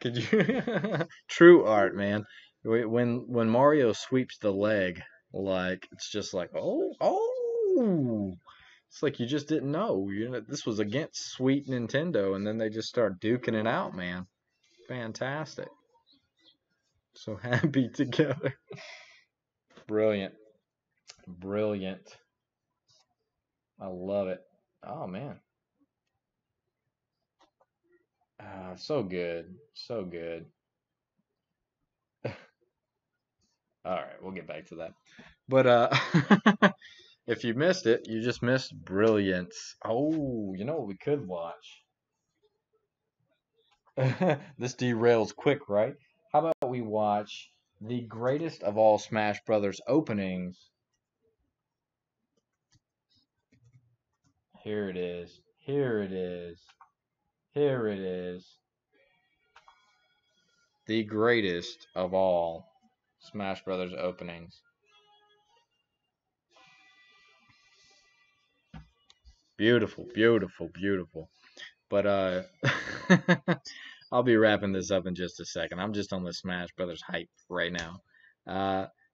Could you? True art, man. When Mario sweeps the leg, like it's just like oh. It's like you just didn't know. You know, this was against sweet Nintendo, and then they just start duking it out, man. Fantastic. So happy together. Brilliant. Brilliant. I love it. Oh man. So good. So good. All right, we'll get back to that. But if you missed it, you just missed brilliance. Oh, you know what we could watch? This derails quick, right? How about we watch the greatest of all Smash Brothers openings? Here it is. Here it is. Here it is. The greatest of all Smash Brothers openings. Beautiful, beautiful, beautiful. But I'll be wrapping this up in just a second. I'm just on the Smash Brothers hype right now.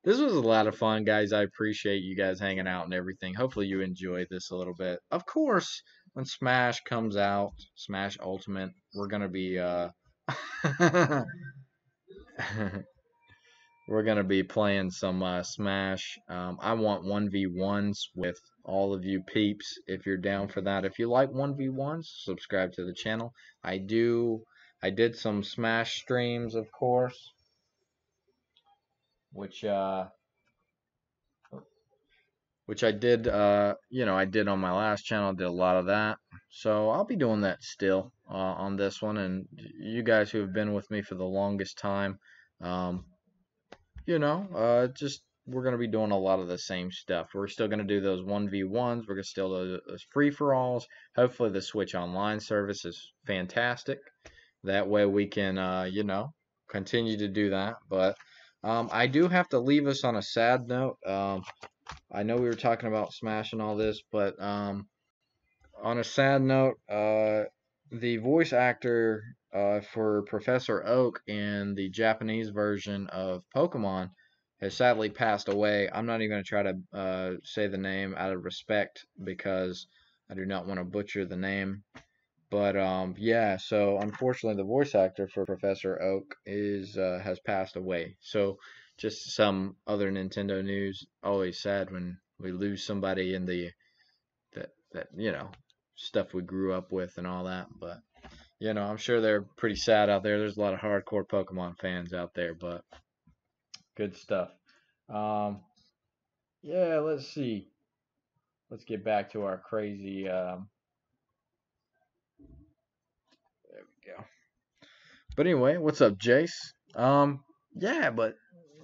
This was a lot of fun, guys. I appreciate you guys hanging out and everything. Hopefully you enjoyed this a little bit. Of course, when Smash comes out, Smash Ultimate, we're gonna be we're gonna be playing some Smash. I want 1v1s with all of you peeps if you're down for that. If you like 1v1s, subscribe to the channel. I do. I did some Smash streams, of course, which I did. I did on my last channel. I did a lot of that, so I'll be doing that still on this one. And you guys who have been with me for the longest time, um, just we're gonna be doing a lot of the same stuff. We're still gonna do those 1v1s. We're gonna still do those free for alls. Hopefully, the Switch Online service is fantastic. That way, we can, continue to do that. But I do have to leave us on a sad note. I know we were talking about Smash and all this, but on a sad note, the voice actor for Professor Oak in the Japanese version of Pokemon has sadly passed away. I'm not even going to try to say the name out of respect because I do not want to butcher the name. But yeah, so unfortunately, the voice actor for Professor Oak has passed away. So just some other Nintendo news. Always sad when we lose somebody in the that stuff we grew up with and all that. But I'm sure they're pretty sad out there. There's a lot of hardcore Pokemon fans out there, but good stuff. Um, yeah, let's see. Let's get back to our crazy. There we go. But anyway, what's up, Jace? Yeah, but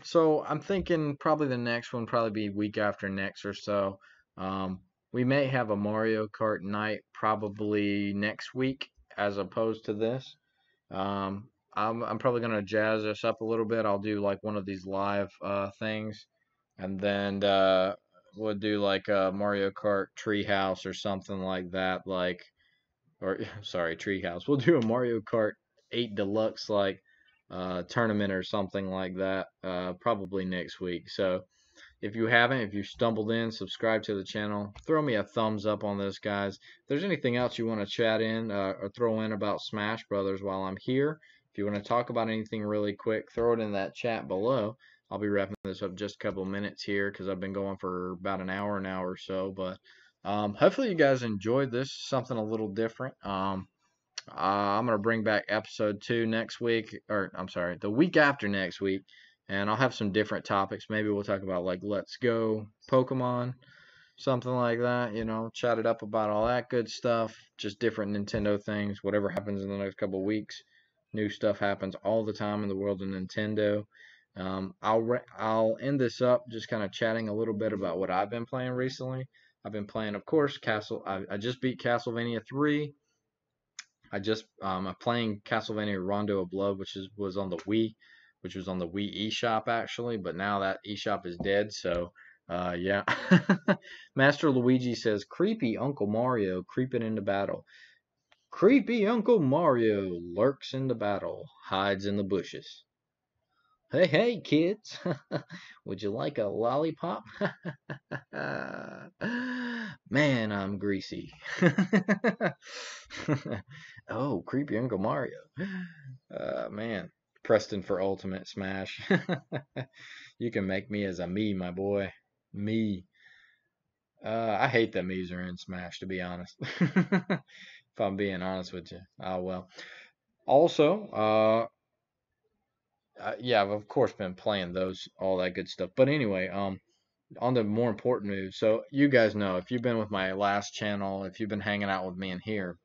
so I'm thinking probably the next one probably be week after next or so. Um, we may have a Mario Kart night probably next week as opposed to this. I'm probably gonna jazz this up a little bit. I'll do like one of these live things, and then we'll do like a Mario Kart Treehouse or something like that. Like, or sorry, Treehouse. We'll do a Mario Kart 8 Deluxe like tournament or something like that. Probably next week. So if you stumbled in, subscribe to the channel. Throw me a thumbs up on this, guys. If there's anything else you want to chat in or throw in about Smash Brothers while I'm here, if you want to talk about anything really quick, throw it in that chat below. I'll be wrapping this up just a couple of minutes here because I've been going for about an hour now or so. But hopefully you guys enjoyed this. Something a little different. I'm gonna bring back episode 2 next week, or I'm sorry, the week after next week, and I'll have some different topics. Maybe we'll talk about like Let's Go Pokemon, something like that. Chat it up about all that good stuff. Just different Nintendo things. Whatever happens in the next couple of weeks, new stuff happens all the time in the world of Nintendo. I'll end this up just kind of chatting a little bit about what I've been playing recently. I've been playing, of course, I just beat Castlevania 3. I'm playing Castlevania Rondo of Blood, was on the Wii, which was on the Wii eShop actually, but now that eShop is dead. So yeah. Master Luigi says, "Creepy Uncle Mario creeping into battle. Creepy Uncle Mario lurks in the battle, hides in the bushes. Hey, hey, kids, would you like a lollipop? Man, I'm greasy." Oh, creepy Uncle Mario. Man, Preston for Ultimate Smash. You can make me as a me, my boy. Me. I hate that me's are in Smash, to be honest. If I'm being honest with you. Oh, well. Also, yeah, I've of course been playing those, all that good stuff. But anyway, on the more important news, so you guys know, if you've been with my last channel, if you've been hanging out with me in here,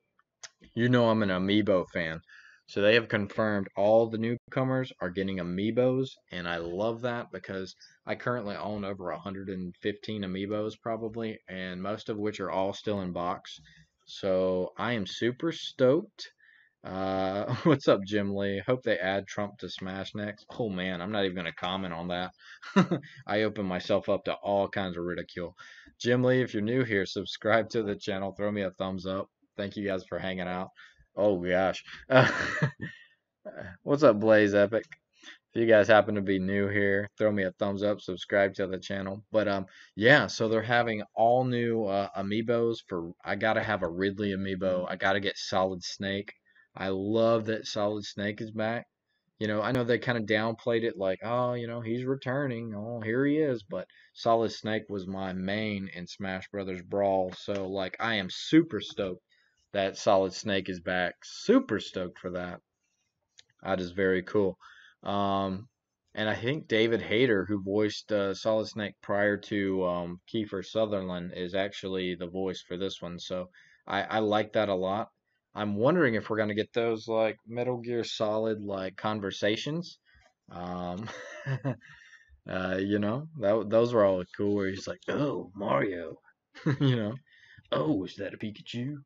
you know I'm an amiibo fan. So they have confirmed all the newcomers are getting amiibos, and I love that because I currently own over 115 amiibos probably, and most of which are all still in box. So I am super stoked. What's up, Jim Lee? Hope they add Trump to Smash next. Oh man, I'm not even gonna comment on that. I open myself up to all kinds of ridicule. Jim Lee, if you're new here, subscribe to the channel. Throw me a thumbs up. Thank you guys for hanging out. Oh gosh. What's up, Blaze Epic? If you guys happen to be new here, throw me a thumbs up, subscribe to the channel. But yeah, so they're having all new amiibos for. I gotta have a Ridley amiibo. I gotta get Solid Snake. I love that Solid Snake is back. I know they kind of downplayed it, like, oh, he's returning. Oh, here he is. But Solid Snake was my main in Smash Brothers Brawl, so like, I am super stoked that Solid Snake is back. Super stoked for that. That is very cool. Um, and I think David Hayter, who voiced Solid Snake prior to Kiefer Sutherland, is actually the voice for this one. So I like that a lot. I'm wondering if we're gonna get those like Metal Gear Solid like conversations. Um, those were all cool. Where he's like, "Oh, Mario," you know, "Oh, is that a Pikachu?"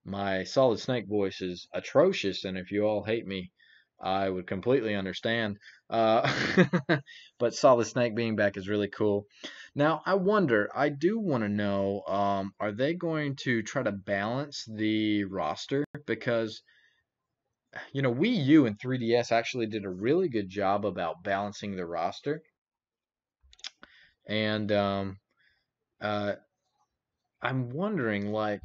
My Solid Snake voice is atrocious, and if you all hate me, I would completely understand. Uh, but Solid Snake being back is really cool. Now, I do want to know, are they going to try to balance the roster? Because, Wii U and 3DS actually did a really good job about balancing the roster. And uh, I'm wondering, like,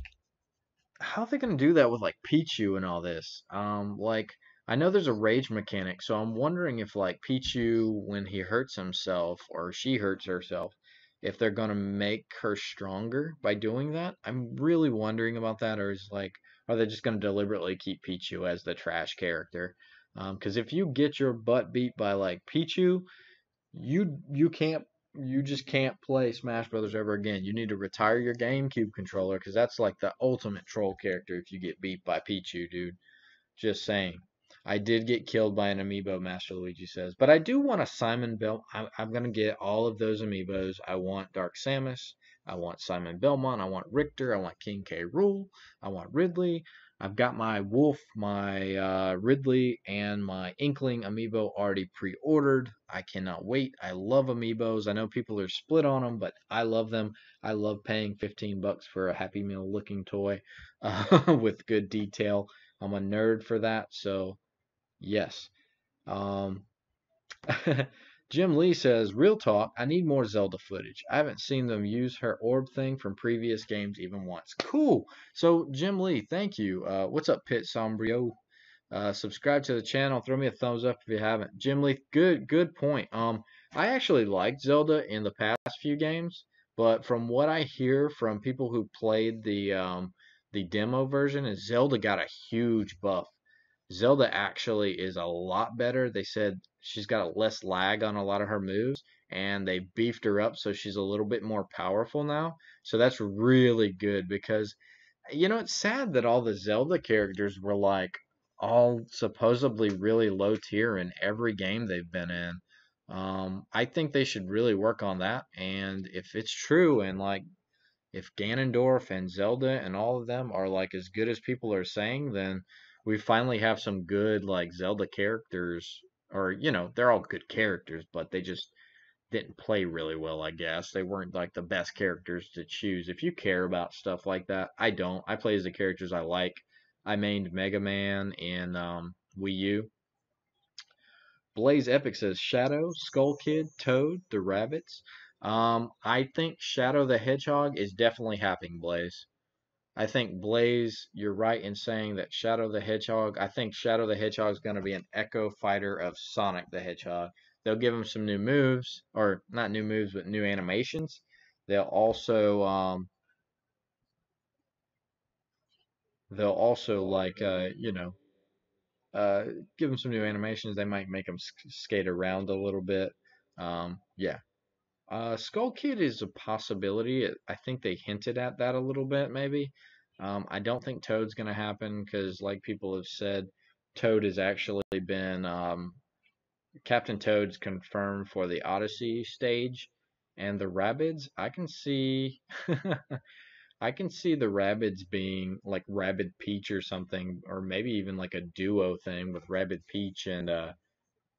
how are they gonna do that with like Pichu and all this? Like I know there's a rage mechanic, so I'm wondering if like Pichu, when he hurts himself or she hurts herself, if they're gonna make her stronger by doing that. I'm really wondering about that, or is like, are they just gonna deliberately keep Pichu as the trash character? Because if you get your butt beat by like Pichu, you just can't play Smash Brothers ever again. You need to retire your GameCube controller because that's like the ultimate troll character if you get beat by Pichu, dude. Just saying. I did get killed by an amiibo, Master Luigi says. But I do want a Simon Bell. I'm going to get all of those amiibos. I want Dark Samus. I want Simon Belmont. I want Richter. I want King K. Rool. I want Ridley. I've got my Wolf, my Ridley, and my Inkling amiibo already pre-ordered. I cannot wait. I love amiibos. I know people are split on them, but I love them. I love paying 15 bucks for a Happy Meal looking toy with good detail. I'm a nerd for that, so yes. Um, Jim Lee says, "Real talk, I need more Zelda footage. I haven't seen them use her orb thing from previous games even once." Cool. So Jim Lee, thank you. What's up, Pit Sombrio? Subscribe to the channel. Throw me a thumbs up if you haven't. Jim Lee, good point. I actually liked Zelda in the past few games, but from what I hear from people who played the demo version, is Zelda got a huge buff. Zelda actually is a lot better. They said she's got less lag on a lot of her moves, and they beefed her up so she's a little bit more powerful now. So that's really good because it's sad that all the Zelda characters were like all supposedly really low tier in every game they've been in. I think they should really work on that. And if it's true, and like if Ganondorf and Zelda and all of them are like as good as people are saying, then we finally have some good like Zelda characters. Or they're all good characters, but they just didn't play really well, I guess. They weren't like the best characters to choose. If you care about stuff like that, I don't. I play as the characters I like. I mained Mega Man in Wii U. Blaze Epic says Shadow, Skull Kid, Toad, the rabbits. I think Shadow the Hedgehog is definitely happening, Blaze. I think Blaze, you're right in saying that Shadow the Hedgehog. I think Shadow the Hedgehog is going to be an echo fighter of Sonic the Hedgehog. They'll give him some new moves, or not new moves, but new animations. They'll also like uh, give him some new animations. They might make him skate around a little bit. Yeah. Skull Kid is a possibility. I think they hinted at that a little bit, maybe. I don't think Toad's going to happen because, like people have said, Toad has actually been Captain Toad's confirmed for the Odyssey stage, and the Rabbids. I can see, I can see the Rabbids being like Rabbid Peach or something, or maybe even like a duo thing with Rabbid Peach and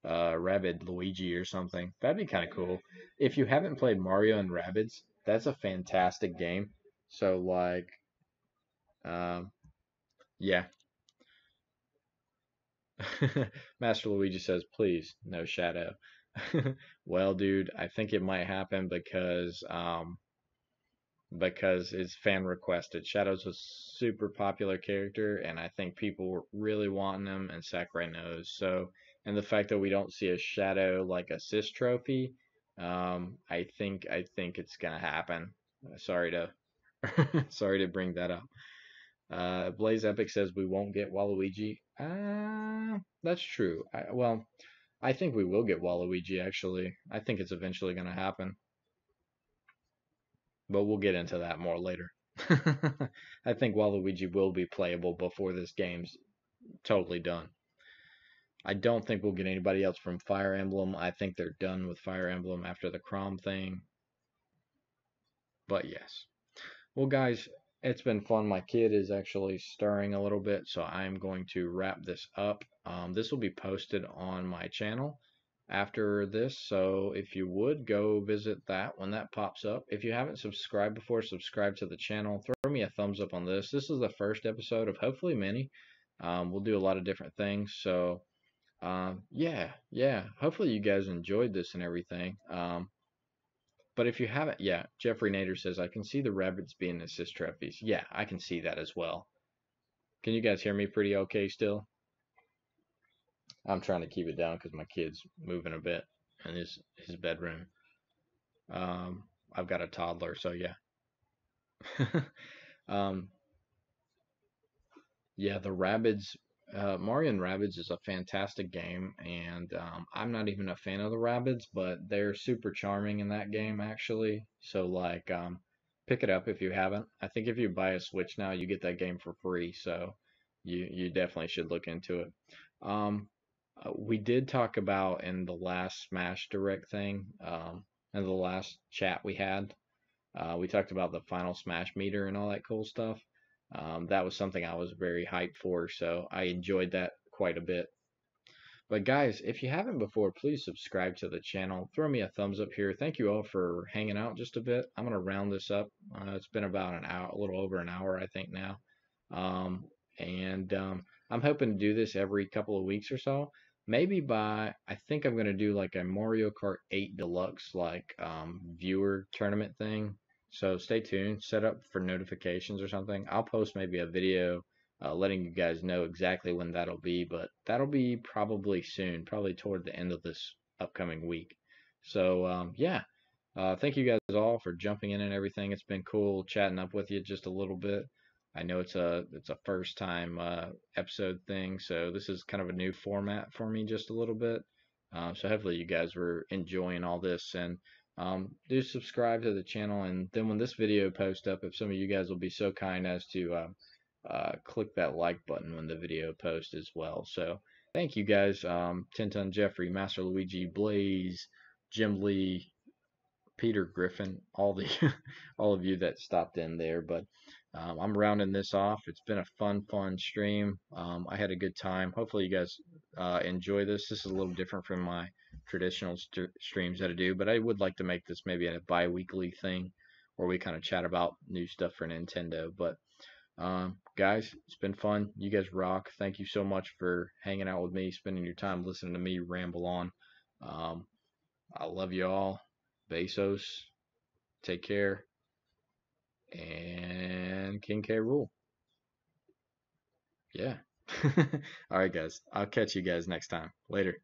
Rabbid Luigi or something. That'd be kind of cool. If you haven't played Mario and Rabbids, that's a fantastic game. So like, um, yeah, Master Luigi says, please, no shadow. Well, dude, I think it might happen because it's fan requested. Shadow's a super popular character, and I think people were really wanting him, and Sakurai knows. So, and the fact that we don't see a Shadow like assist trophy, I think it's gonna happen. Sorry to sorry to bring that up. Blaze Epic says we won't get Waluigi. That's true. Well, I think we will get Waluigi actually. I think it's eventually gonna happen, but we'll get into that more later. I think Waluigi will be playable before this game's totally done. I don't think we'll get anybody else from Fire Emblem. I think they're done with Fire Emblem after the Chrom thing. But yes. Well, guys, it's been fun. My kid is actually stirring a little bit, so I'm going to wrap this up. This will be posted on my channel after this, so if you would go visit that when that pops up. If you haven't subscribed before, subscribe to the channel. Throw me a thumbs up on this. This is the first episode of hopefully many. We'll do a lot of different things, so yeah. Hopefully you guys enjoyed this and everything. But if you haven't, yeah, Jeffrey Nader says, I can see the rabbits being assist trophies. Yeah, I can see that as well. Can you guys hear me pretty okay still? I'm trying to keep it down because my kid's moving a bit in his bedroom. I've got a toddler, so yeah. um, yeah, the Rabbids, Mario and Rabbids is a fantastic game, and I'm not even a fan of the Rabbids, but they're super charming in that game actually. So like, pick it up if you haven't. I think if you buy a Switch now, you get that game for free, so you definitely should look into it. Um, we did talk about in the last Smash Direct thing, in the last chat we had. We talked about the final Smash meter and all that cool stuff. That was something I was very hyped for, so I enjoyed that quite a bit. But guys, if you haven't before, please subscribe to the channel. Throw me a thumbs up here. Thank you all for hanging out just a bit. I'm gonna round this up. It's been about an hour, a little over an hour, I think now. Um, and I'm hoping to do this every couple of weeks or so. Maybe I think I'm gonna do like a Mario Kart 8 Deluxe like viewer tournament thing. So stay tuned. Set up for notifications or something. I'll post maybe a video letting you guys know exactly when that'll be, but that'll be probably soon, probably toward the end of this upcoming week. So yeah, thank you guys all for jumping in and everything. It's been cool chatting up with you just a little bit. I know it's a first time episode thing, so this is kind of a new format for me just a little bit. So hopefully you guys were enjoying all this, and do subscribe to the channel, and then when this video posts up, if some of you guys will be so kind as to click that like button when the video posts as well. So thank you guys, Tinton, Jeffrey, Master Luigi, Blaze, Jim Lee, Peter Griffin, all the all of you that stopped in there. But I'm rounding this off. It's been a fun stream. I had a good time. Hopefully you guys enjoy this. This is a little different from my traditional streams that I do, but I would like to make this maybe a bi-weekly thing where we kind of chat about new stuff for Nintendo. But guys, it's been fun. You guys rock. Thank you so much for hanging out with me, spending your time listening to me ramble on. Um, I love you all. Besos. Take care. And King K. Rool. Yeah. All right, guys. I'll catch you guys next time. Later.